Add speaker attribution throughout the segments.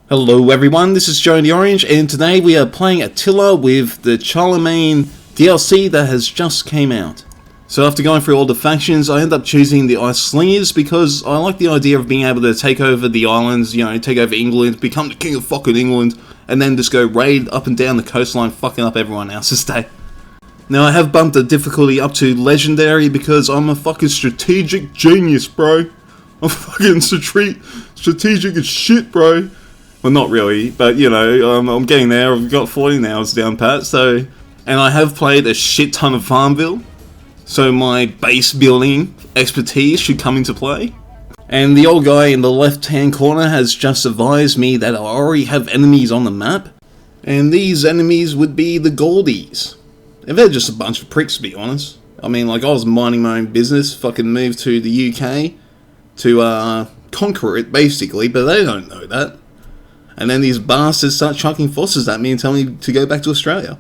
Speaker 1: Hello everyone, this is Joe the Orange, and today we are playing Attila with the Charlemagne DLC that has just came out. So after going through all the factions, I ended up choosing the Ice Slingers because I like the idea of being able to take over the islands, you know, take over England, become the king of fucking England, and then just go raid up and down the coastline fucking up everyone else's day. Now I have bumped the difficulty up to Legendary because I'm a fucking strategic genius, bro. I'm fucking strategic as shit, bro. Well, not really, but you know, I'm getting there. I've got 14 hours down pat, so... And I have played a shit ton of Farmville, so my base building expertise should come into play. And the old guy in the left-hand corner has just advised me that I already have enemies on the map, and these enemies would be the Gauldies. And they're just a bunch of pricks, to be honest. I mean, like, I was minding my own business, fucking moved to the UK to conquer it, basically, but they don't know that. And then these bastards start chucking forces at me and telling me to go back to Australia.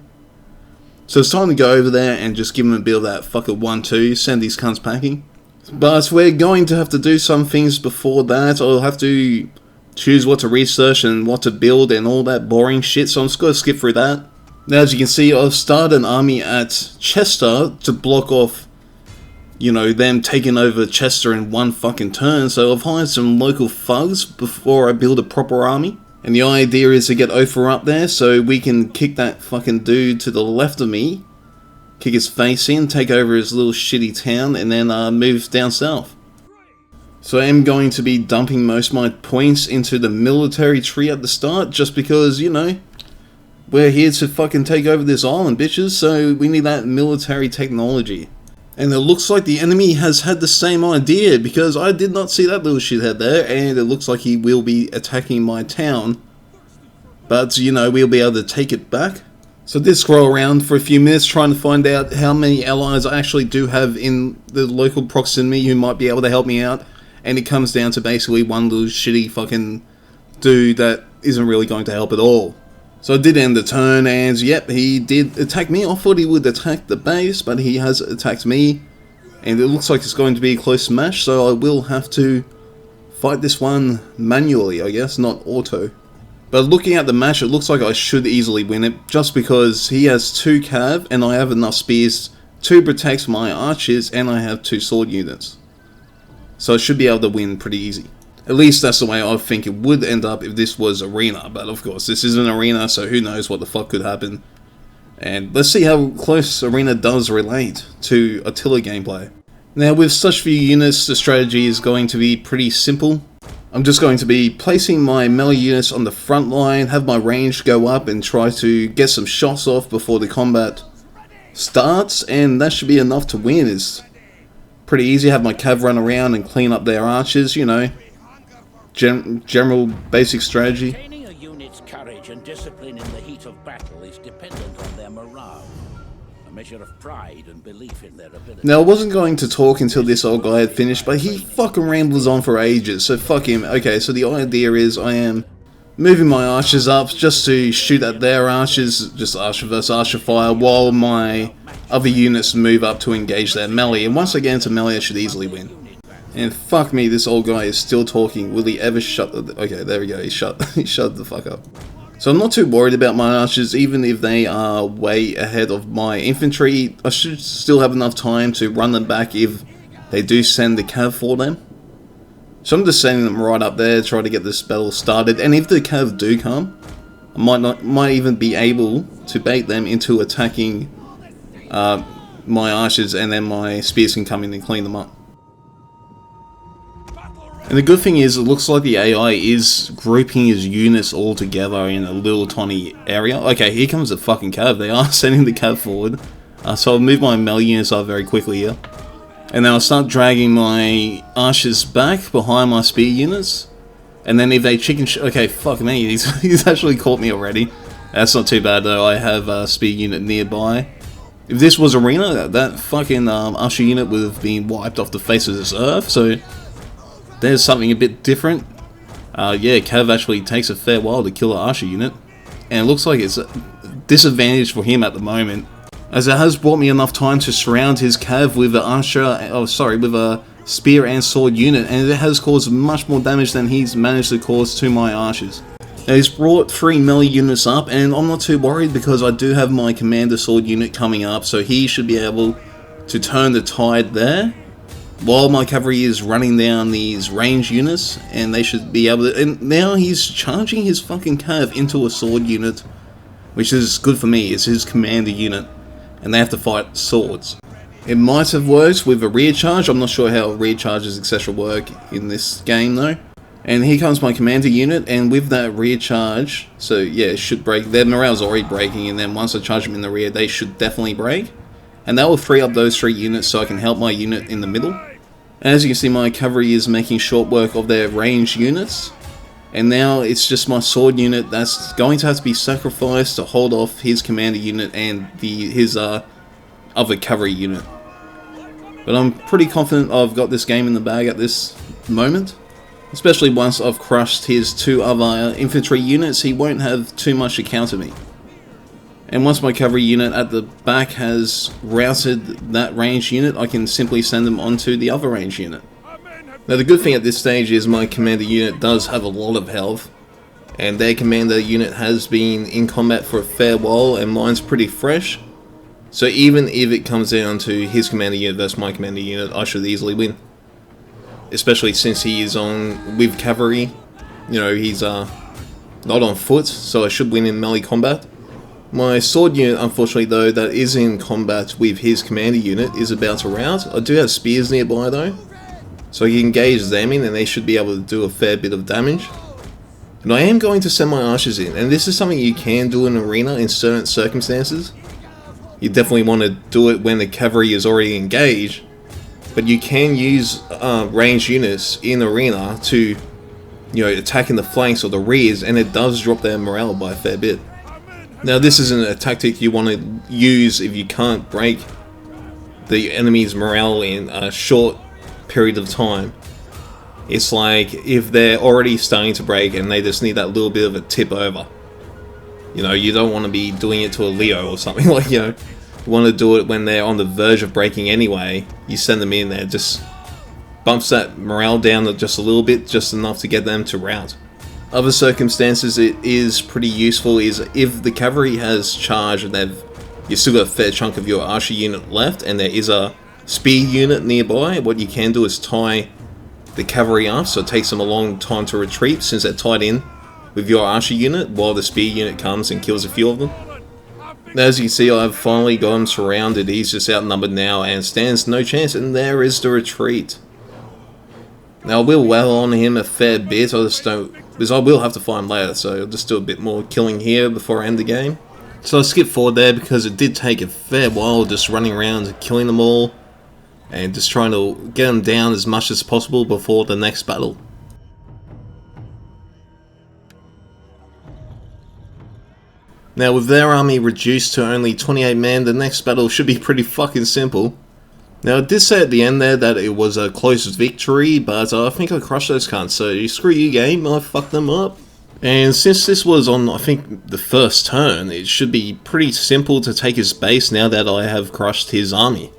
Speaker 1: So it's time to go over there and just give them a bit of that fucking 1-2, send these cunts packing. But we're going to have to do some things before that. I'll have to choose what to research and what to build and all that boring shit, so I'm just going to skip through that. Now, as you can see, I've started an army at Chester to block off, you know, them taking over Chester in one fucking turn, so I've hired some local thugs before I build a proper army. And the idea is to get Ofer up there so we can kick that fucking dude to the left of me, kick his face in, take over his little shitty town, and then move down south. So I am going to be dumping most of my points into the military tree at the start, just because, you know, we're here to fucking take over this island, bitches, so we need that military technology. And it looks like the enemy has had the same idea, because I did not see that little shithead there, and it looks like he will be attacking my town. But, you know, we'll be able to take it back. So I did scroll around for a few minutes trying to find out how many allies I actually do have in the local proximity who might be able to help me out. And it comes down to basically one little shitty fucking dude that isn't really going to help at all. So I did end the turn, and yep, he did attack me. I thought he would attack the base, but he has attacked me. And it looks like it's going to be a close smash, so I will have to fight this one manually, I guess, not auto. But looking at the match, it looks like I should easily win it, just because he has 2 cav, and I have enough spears to protect my archers, and I have 2 sword units. So I should be able to win pretty easy. At least that's the way I think it would end up if this was arena, but of course this isn't arena, so who knows what the fuck could happen. And let's see how close arena does relate to Attila gameplay. Now with such few units, the strategy is going to be pretty simple. I'm just going to be placing my melee units on the front line, have my range go up and try to get some shots off before the combat starts, and that should be enough to win. It's pretty easy. Have my cav run around and clean up their archers, you know. General basic strategy.
Speaker 2: Maintaining a unit's courage and discipline in the heat of battle is dependent on their morale, a measure of pride and belief in their ability.
Speaker 1: Now I wasn't going to talk until this old guy had finished, but he fucking rambles on for ages, so fuck him. Okay, so the idea is I am moving my archers up just to shoot at their archers, just archer versus archer fire, while my other units move up to engage their melee, and once I get into melee I should easily win. And fuck me, this old guy is still talking. Will he ever shut the... Okay, there we go. He shut the fuck up. So I'm not too worried about my archers, even if they are way ahead of my infantry. I should still have enough time to run them back if they do send the cav for them. So I'm just sending them right up there, try to get this battle started. And if the cav do come, I might even be able to bait them into attacking my archers, and then my spears can come in and clean them up. And the good thing is, it looks like the AI is grouping his units all together in a little tiny area. Okay, here comes the fucking cav. They are sending the cav forward. So I'll move my melee units up very quickly here. And then I'll start dragging my archers back behind my spear units. And then if they okay, fuck me, he's actually caught me already. That's not too bad though, I have a spear unit nearby. If this was arena, that fucking archer unit would have been wiped off the face of this earth, so... There's something a bit different. Yeah, cav actually takes a fair while to kill an archer unit. And it looks like it's a disadvantage for him at the moment, as it has brought me enough time to surround his cav with with a spear and sword unit, and it has caused much more damage than he's managed to cause to my archers. Now he's brought 3 melee units up, and I'm not too worried because I do have my commander sword unit coming up, so he should be able to turn the tide there, while my cavalry is running down these range units, and they should be able to... And now he's charging his fucking cav into a sword unit, which is good for me. It's his commander unit, and they have to fight swords. It might have worked with a rear charge. I'm not sure how rear charges etc. work in this game though. And here comes my commander unit, and with that rear charge, so yeah, it should break. Their morale's already breaking, and then once I charge them in the rear, they should definitely break. And that will free up those 3 units so I can help my unit in the middle. And as you can see, my cavalry is making short work of their ranged units. And now it's just my sword unit that's going to have to be sacrificed to hold off his commander unit and his other cavalry unit. But I'm pretty confident I've got this game in the bag at this moment. Especially once I've crushed his 2 other infantry units, he won't have too much to counter me. And once my cavalry unit at the back has routed that ranged unit, I can simply send them onto the other ranged unit. Now the good thing at this stage is my commander unit does have a lot of health, and their commander unit has been in combat for a fair while, and mine's pretty fresh. So even if it comes down to his commander unit versus my commander unit, I should easily win. Especially since he is on with cavalry, you know, he's not on foot, so I should win in melee combat. My sword unit, unfortunately though, that is in combat with his commander unit is about to rout. I do have spears nearby though, so I can engage them in and they should be able to do a fair bit of damage. And I am going to send my archers in, and this is something you can do in arena in certain circumstances. You definitely want to do it when the cavalry is already engaged. But you can use ranged units in arena to, you know, attack in the flanks or the rears, and it does drop their morale by a fair bit. Now this isn't a tactic you want to use if you can't break the enemy's morale in a short period of time. It's like if they're already starting to break and they just need that little bit of a tip over. You know, you don't want to be doing it to a Leo or something, like, you know. You want to do it when they're on the verge of breaking anyway. You send them in there, just bumps that morale down just a little bit, just enough to get them to rout. Other circumstances it is pretty useful is if the cavalry has charged and you've still got a fair chunk of your archer unit left and there is a spear unit nearby, what you can do is tie the cavalry up so it takes them a long time to retreat since they're tied in with your archer unit while the spear unit comes and kills a few of them. As you can see, I've finally got him surrounded. He's just outnumbered now and stands no chance, and there is the retreat. Now I will well on him a fair bit, I just don't, because I will have to fight him later, so I'll just do a bit more killing here before I end the game. So I skipped forward there because it did take a fair while just running around killing them all and just trying to get them down as much as possible before the next battle. Now with their army reduced to only 28 men, the next battle should be pretty fucking simple. Now it did say at the end there that it was a close victory, but I think I crushed those cunts, so screw you game, I fucked them up. And since this was on, I think, the first turn, it should be pretty simple to take his base now that I have crushed his army.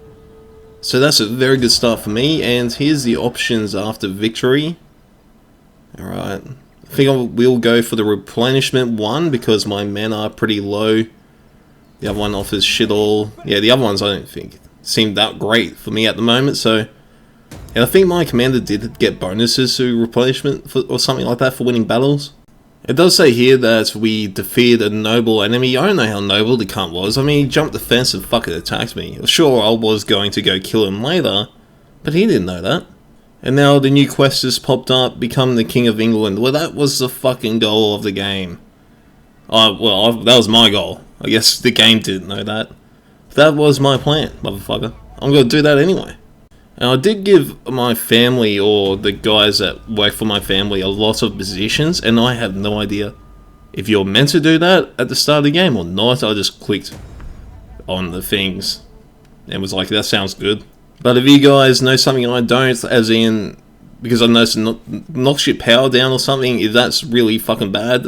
Speaker 1: So that's a very good start for me, and here's the options after victory. Alright. I think I will go for the replenishment one because my men are pretty low. The other one offers shit all. Yeah, the other ones I don't think seem that great for me at the moment. So, and I think my commander did get bonuses to replenishment or something like that for winning battles. It does say here that we defeated a noble enemy. I don't know how noble the cunt was. I mean, he jumped the fence and fucking attacked me. Sure, I was going to go kill him later, but he didn't know that. And now the new quest has popped up, become the King of England. Well, that was the fucking goal of the game. That was my goal. I guess the game didn't know that. That was my plan, motherfucker. I'm gonna do that anyway. And I did give my family, or the guys that work for my family, a lot of positions, and I have no idea if you're meant to do that at the start of the game or not. I just clicked on the things and was like, that sounds good. But if you guys know something I don't, as in, because I noticed it knocks your power down or something, if that's really fucking bad,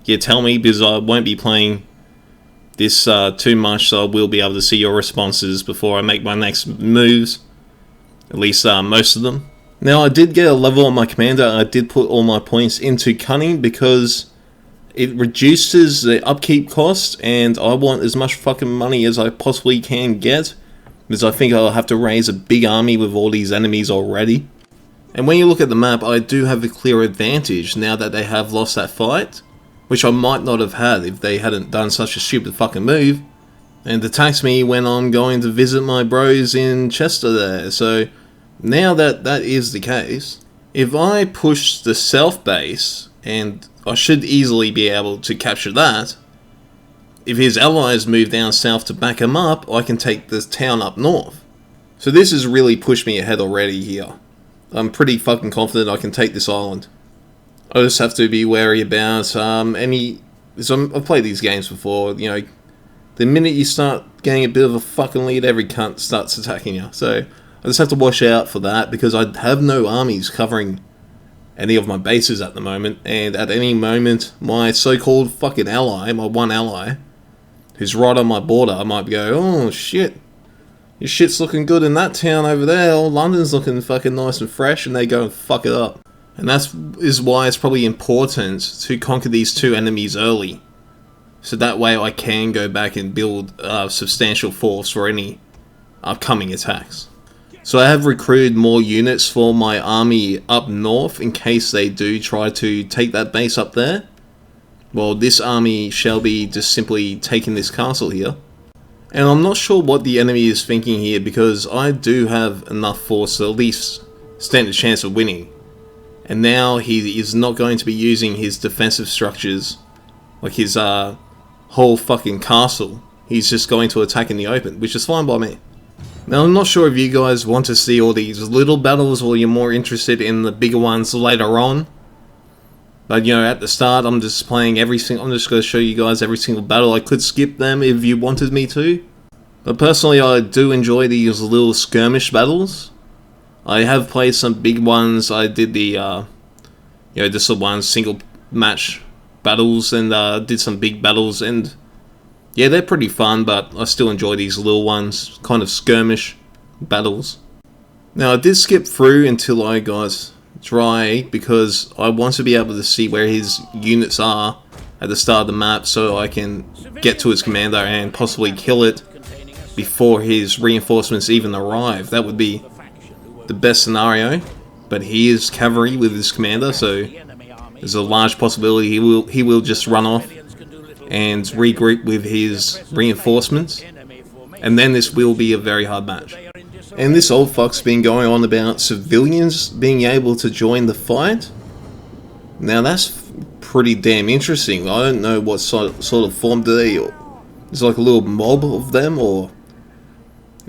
Speaker 1: yeah, tell me, because I won't be playing this too much, so I will be able to see your responses before I make my next moves. At least most of them. Now I did get a level on my commander, and I did put all my points into cunning because it reduces the upkeep cost, and I want as much fucking money as I possibly can get, because I think I'll have to raise a big army with all these enemies already. And when you look at the map, I do have a clear advantage now that they have lost that fight, which I might not have had if they hadn't done such a stupid fucking move and attacked me when I'm going to visit my bros in Chester there. So now that that is the case, if I push the south base, and I should easily be able to capture that, if his allies move down south to back him up, I can take this town up north. So this has really pushed me ahead already here. I'm pretty fucking confident I can take this island. I just have to be wary about so I've played these games before, you know, the minute you start getting a bit of a fucking lead, every cunt starts attacking you. So I just have to watch out for that, because I have no armies covering any of my bases at the moment, and at any moment my so-called fucking ally, my one ally, who's right on my border, might go, oh shit, your shit's looking good in that town over there, oh, London's looking fucking nice and fresh, and they go and fuck it up. And that is why it's probably important to conquer these two enemies early, so that way I can go back and build a substantial force for any upcoming attacks. So I have recruited more units for my army up north in case they do try to take that base up there. Well, this army shall be just simply taking this castle here. And I'm not sure what the enemy is thinking here, because I do have enough force to at least stand a chance of winning. And now he is not going to be using his defensive structures, like his whole fucking castle. He's just going to attack in the open, which is fine by me. Now, I'm not sure if you guys want to see all these little battles, or you're more interested in the bigger ones later on. But, you know, at the start, I'm just playing I'm just going to show you guys every single battle. I could skip them if you wanted me to. But personally, I do enjoy these little skirmish battles. I have played some big ones. I did the, you know, just the one single match battles, and did some big battles, and yeah, they're pretty fun, but I still enjoy these little ones, kind of skirmish battles. Now, I did skip through until I got dry, because I want to be able to see where his units are at the start of the map, so I can get to his commander and possibly kill it before his reinforcements even arrive. That would be the best scenario, but he is cavalry with his commander, so there's a large possibility he will just run off and regroup with his reinforcements, and then this will be a very hard match. And this old fuck's been going on about civilians being able to join the fight. Now that's pretty damn interesting. I don't know what sort of form do they, it's like a little mob of them, or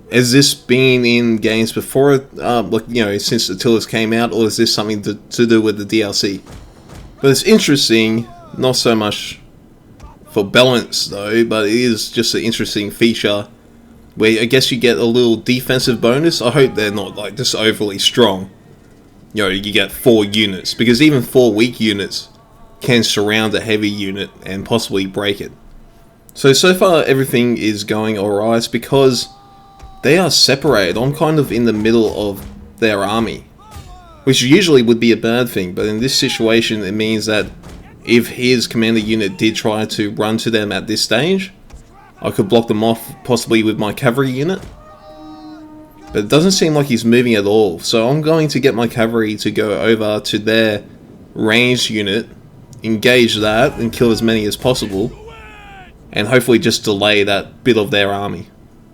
Speaker 1: has this been in games before, like, you know, since Attila's came out, or is this something to do with the DLC? But it's interesting, not so much for balance though, but it is just an interesting feature where I guess you get a little defensive bonus. I hope they're not like just overly strong. You know, you get 4 units, because even 4 weak units can surround a heavy unit and possibly break it. So far everything is going alright, because they are separated. I'm kind of in the middle of their army, which usually would be a bad thing, but in this situation it means that if his commander unit did try to run to them at this stage, I could block them off possibly with my cavalry unit. But it doesn't seem like he's moving at all, so I'm going to get my cavalry to go over to their ranged unit, engage that and kill as many as possible, and hopefully just delay that bit of their army.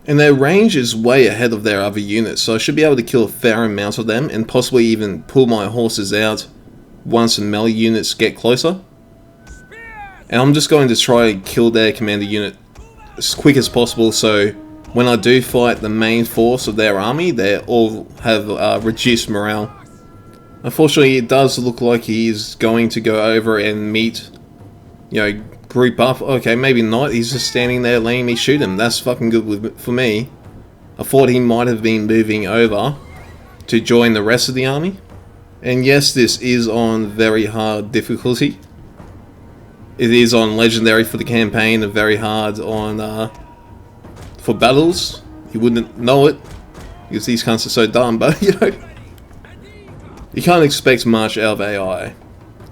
Speaker 1: And their range is way ahead of their other units, so I should be able to kill a fair amount of them, and possibly even pull my horses out once the melee units get closer. And I'm just going to try and kill their commander unit as quick as possible, so when I do fight the main force of their army, they all have reduced morale. Unfortunately, it does look like he's going to go over and meet, you know, group up. Okay, maybe not. He's just standing there letting me shoot him. That's fucking good for me. I thought he might have been moving over to join the rest of the army. And yes, this is on very hard difficulty. It is on legendary for the campaign and very hard on for battles. You wouldn't know it because these cunts are so dumb, but you know, you can't expect much out of AI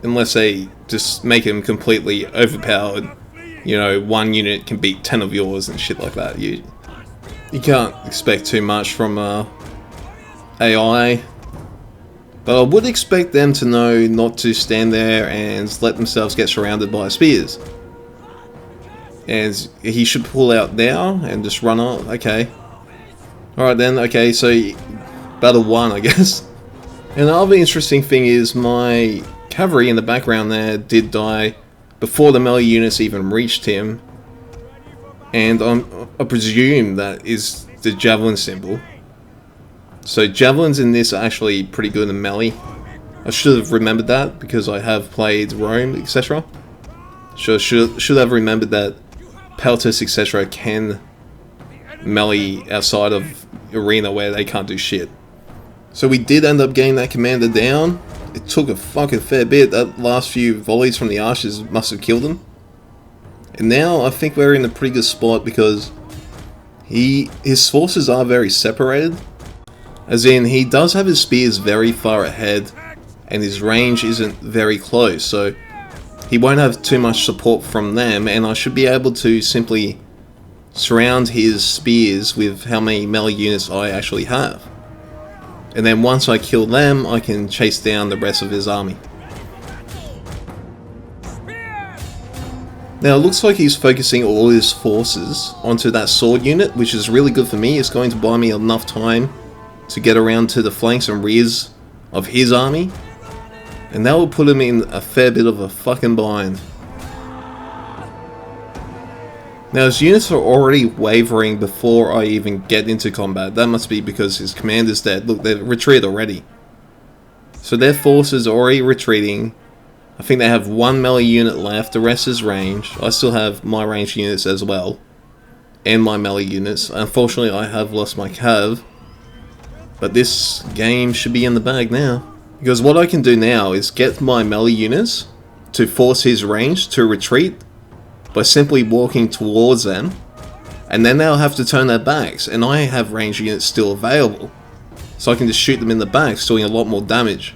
Speaker 1: unless they just make him completely overpowered. You know, one unit can beat 10 of yours and shit like that. You can't expect too much from AI. But I would expect them to know not to stand there and let themselves get surrounded by spears. And he should pull out now and just run on. Okay. Alright then, okay, so battle 1, I guess. And the other interesting thing is my cavalry in the background there did die before the melee units even reached him. And I presume that is the javelin symbol. So javelins in this are actually pretty good in melee. I should have remembered that because I have played Rome, etc. Should have remembered that pelters, etc. can melee outside of arena where they can't do shit. So we did end up getting that commander down. It took a fucking fair bit. That last few volleys from the archers must have killed him. And now I think we're in a pretty good spot because his forces are very separated. As in, he does have his spears very far ahead and his range isn't very close, so he won't have too much support from them, and I should be able to simply surround his spears with how many melee units I actually have. And then once I kill them, I can chase down the rest of his army. Now it looks like he's focusing all his forces onto that sword unit, which is really good for me. It's going to buy me enough time to get around to the flanks and rears of his army. And that will put him in a fair bit of a fucking bind. Now his units are already wavering before I even get into combat. That must be because his commander's dead. Look, they've retreated already. So their forces are already retreating. I think they have one melee unit left, the rest is range. I still have my range units as well. And my melee units. Unfortunately I have lost my cav. But this game should be in the bag now. Because what I can do now is get my melee units to force his range to retreat by simply walking towards them, and then they'll have to turn their backs, and I have range units still available. So I can just shoot them in the backs, doing a lot more damage.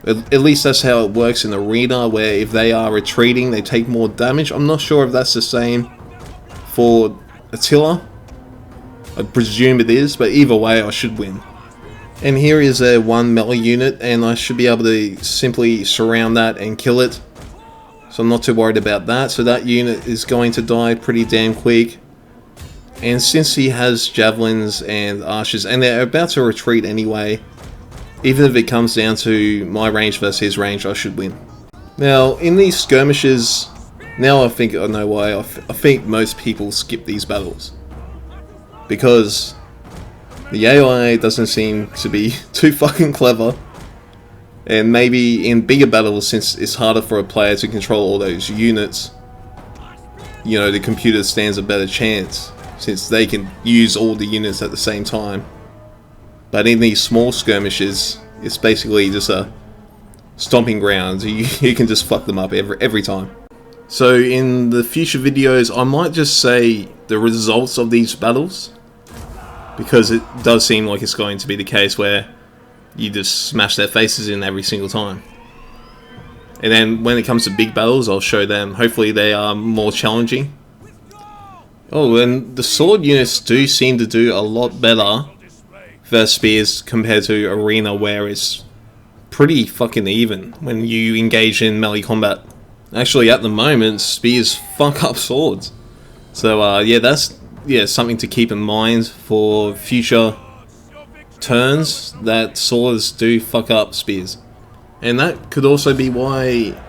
Speaker 1: At least that's how it works in arena, where if they are retreating they take more damage. I'm not sure if that's the same for Attila. I presume it is, but either way I should win. And here is a one melee unit, and I should be able to simply surround that and kill it. So I'm not too worried about that. So that unit is going to die pretty damn quick. And since he has javelins and archers, and they're about to retreat anyway, even if it comes down to my range versus his range, I should win. Now, in these skirmishes, now I think I know why. I think most people skip these battles. Because the AI doesn't seem to be too fucking clever. And maybe in bigger battles, since it's harder for a player to control all those units, you know, the computer stands a better chance, since they can use all the units at the same time. But in these small skirmishes, it's basically just a stomping ground. You can just fuck them up every time. So in the future videos, I might just say the results of these battles, because it does seem like it's going to be the case where you just smash their faces in every single time. And then when it comes to big battles, I'll show them. Hopefully they are more challenging. Oh, and the sword units do seem to do a lot better versus spears compared to arena, where it's pretty fucking even when you engage in melee combat. Actually, at the moment, spears fuck up swords. So yeah, that's something to keep in mind for future turns, that swords do fuck up spears. And that could also be why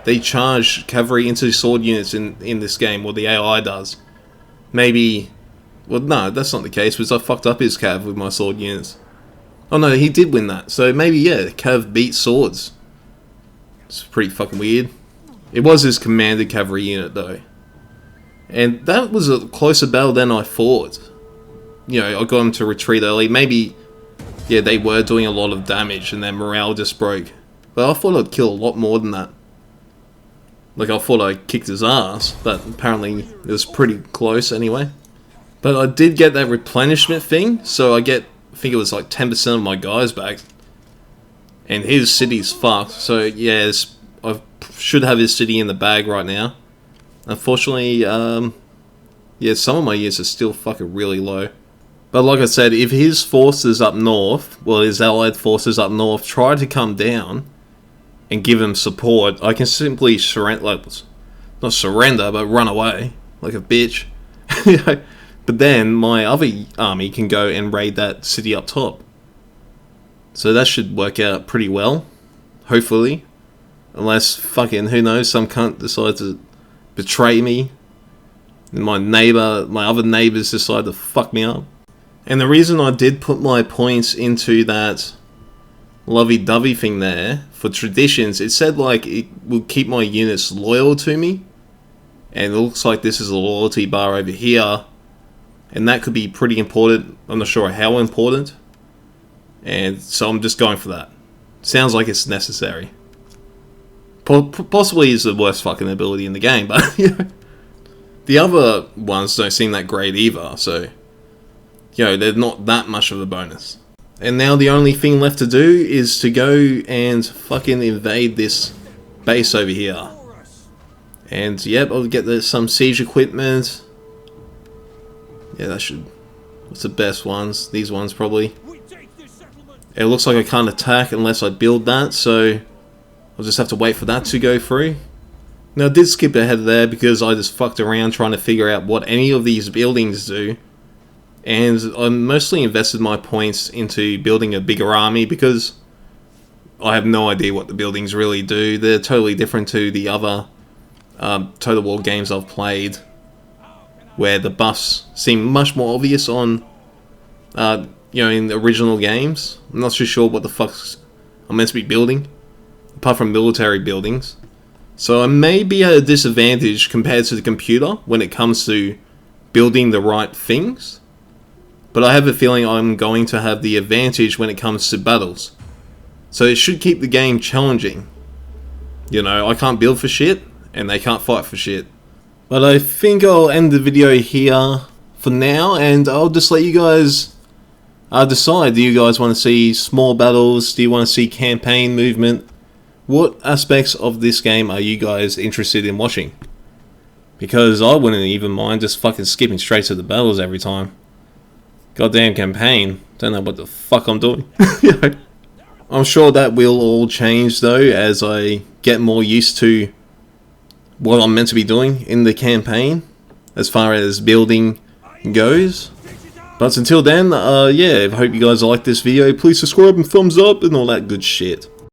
Speaker 1: they charge cavalry into sword units in this game, or the AI does. Maybe, well no, that's not the case, because I fucked up his cav with my sword units. Oh no, he did win that, so maybe yeah, cav beat swords. It's pretty fucking weird. It was his commanded cavalry unit though. And that was a closer battle than I thought. You know, I got him to retreat early. Maybe, yeah, they were doing a lot of damage and their morale just broke. But I thought I'd kill a lot more than that. Like, I thought I kicked his ass, but apparently it was pretty close anyway. But I did get that replenishment thing, so I think it was like 10% of my guys back. And his city's fucked, so yeah, I should have his city in the bag right now. Unfortunately, yeah, some of my units are still fucking really low. But like I said, if his forces up north, well, his allied forces up north, try to come down and give him support, I can simply surrender, like, not surrender, but run away like a bitch. But then my other army can go and raid that city up top. So that should work out pretty well, hopefully. Unless, fucking, who knows, some cunt decides to betray me. And my other neighbors decide to fuck me up. And the reason I did put my points into that lovey-dovey thing there, for traditions, it said like it will keep my units loyal to me. And it looks like this is a loyalty bar over here. And that could be pretty important. I'm not sure how important. And so I'm just going for that. Sounds like it's necessary. Possibly is the worst fucking ability in the game, but the other ones don't seem that great either, so they're not that much of a bonus. And now the only thing left to do is to go and fucking invade this base over here. And yep, I'll get some siege equipment. Yeah, that should... What's the best ones? These ones probably. It looks like I can't attack unless I build that, so I'll just have to wait for that to go through. Now I did skip ahead there because I just fucked around trying to figure out what any of these buildings do. And I mostly invested my points into building a bigger army because I have no idea what the buildings really do. They're totally different to the other Total War games I've played, where the buffs seem much more obvious on, in the original games. I'm not too sure what the fuck I'm meant to be building, apart from military buildings. So I may be at a disadvantage compared to the computer when it comes to building the right things. But I have a feeling I'm going to have the advantage when it comes to battles. So it should keep the game challenging. I can't build for shit, and they can't fight for shit. But I think I'll end the video here for now, and I'll just let you guys decide. Do you guys want to see small battles? Do you want to see campaign movement? What aspects of this game are you guys interested in watching? Because I wouldn't even mind just fucking skipping straight to the battles every time. Goddamn campaign. Don't know what the fuck I'm doing. I'm sure that will all change though as I get more used to what I'm meant to be doing in the campaign as far as building goes. But until then, yeah, I hope you guys like this video. Please subscribe and thumbs up and all that good shit.